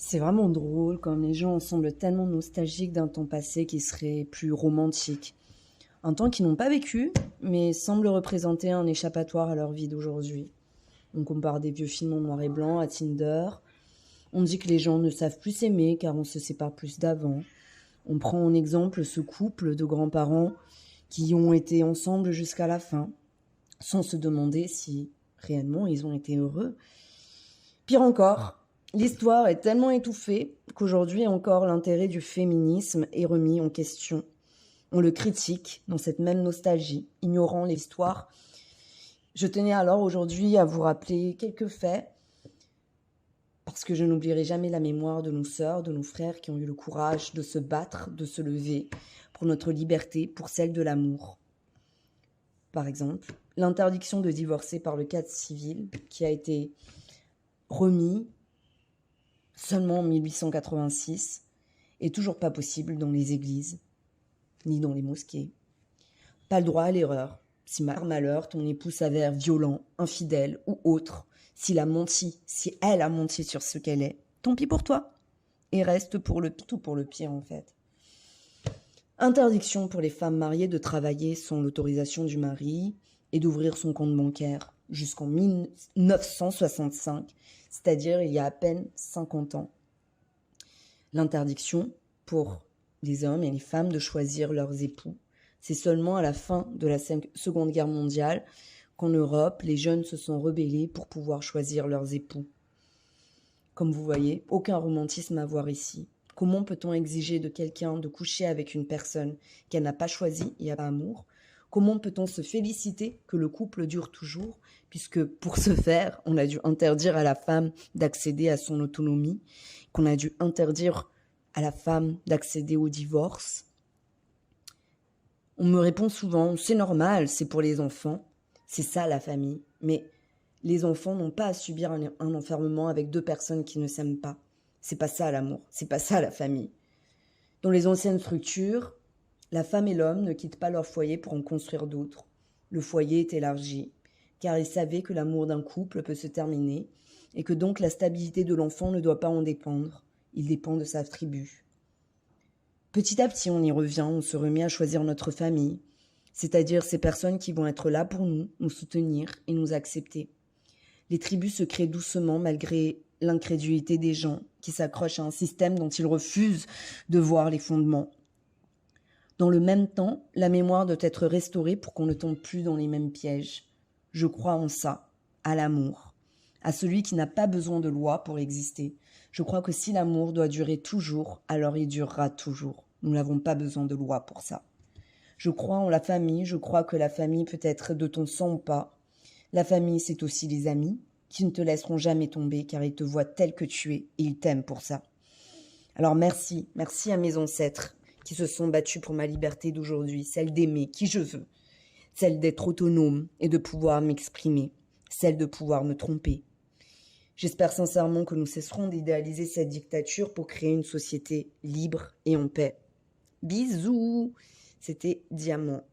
C'est vraiment drôle comme les gens semblent tellement nostalgiques d'un temps passé qui serait plus romantique. Un temps qu'ils n'ont pas vécu, mais semble représenter un échappatoire à leur vie d'aujourd'hui. On compare des vieux films en noir et blanc à Tinder. On dit que les gens ne savent plus s'aimer car on se sépare plus d'avant. On prend en exemple ce couple de grands-parents qui ont été ensemble jusqu'à la fin, sans se demander si réellement ils ont été heureux. Pire encore, l'histoire est tellement étouffée qu'aujourd'hui encore l'intérêt du féminisme est remis en question. On le critique dans cette même nostalgie, ignorant l'histoire. Je tenais alors aujourd'hui à vous rappeler quelques faits, parce que je n'oublierai jamais la mémoire de nos sœurs, de nos frères qui ont eu le courage de se battre, de se lever pour notre liberté, pour celle de l'amour. Par exemple, l'interdiction de divorcer par le code civil qui a été remis seulement en 1886 est toujours pas possible dans les églises, ni dans les mosquées. Pas le droit à l'erreur. Si par malheur ton époux s'avère violent, infidèle ou autre, si elle a menti sur ce qu'elle est, tant pis pour toi. Et reste tout pour le pire en fait. Interdiction pour les femmes mariées de travailler sans l'autorisation du mari et d'ouvrir son compte bancaire jusqu'en 1965, c'est-à-dire il y a à peine 50 ans. L'interdiction pour les hommes et les femmes de choisir leurs époux. C'est seulement à la fin de la Seconde Guerre mondiale qu'en Europe, les jeunes se sont rebellés pour pouvoir choisir leurs époux. Comme vous voyez, aucun romantisme à voir ici. Comment peut-on exiger de quelqu'un de coucher avec une personne qu'elle n'a pas choisie et n'a pas amour ? Comment peut-on se féliciter que le couple dure toujours, puisque pour ce faire, on a dû interdire à la femme d'accéder à son autonomie, qu'on a dû interdire à la femme d'accéder au divorce. On me répond souvent, c'est normal, c'est pour les enfants, c'est ça la famille. Mais les enfants n'ont pas à subir un enfermement avec deux personnes qui ne s'aiment pas. C'est pas ça l'amour, c'est pas ça la famille. Dans les anciennes structures, la femme et l'homme ne quittent pas leur foyer pour en construire d'autres. Le foyer est élargi, car ils savaient que l'amour d'un couple peut se terminer et que donc la stabilité de l'enfant ne doit pas en dépendre. Il dépend de sa tribu. Petit à petit, on y revient, on se remet à choisir notre famille, c'est-à-dire ces personnes qui vont être là pour nous, nous soutenir et nous accepter. Les tribus se créent doucement malgré l'incrédulité des gens qui s'accrochent à un système dont ils refusent de voir les fondements. Dans le même temps, la mémoire doit être restaurée pour qu'on ne tombe plus dans les mêmes pièges. Je crois en ça, à l'amour, à celui qui n'a pas besoin de loi pour exister. Je crois que si l'amour doit durer toujours, alors il durera toujours. Nous n'avons pas besoin de loi pour ça. Je crois en la famille, je crois que la famille peut être de ton sang ou pas. La famille, c'est aussi les amis qui ne te laisseront jamais tomber car ils te voient tel que tu es et ils t'aiment pour ça. Alors merci à mes ancêtres qui se sont battus pour ma liberté d'aujourd'hui, celle d'aimer qui je veux, celle d'être autonome et de pouvoir m'exprimer, celle de pouvoir me tromper. J'espère sincèrement que nous cesserons d'idéaliser cette dictature pour créer une société libre et en paix. Bisous. C'était Diamant.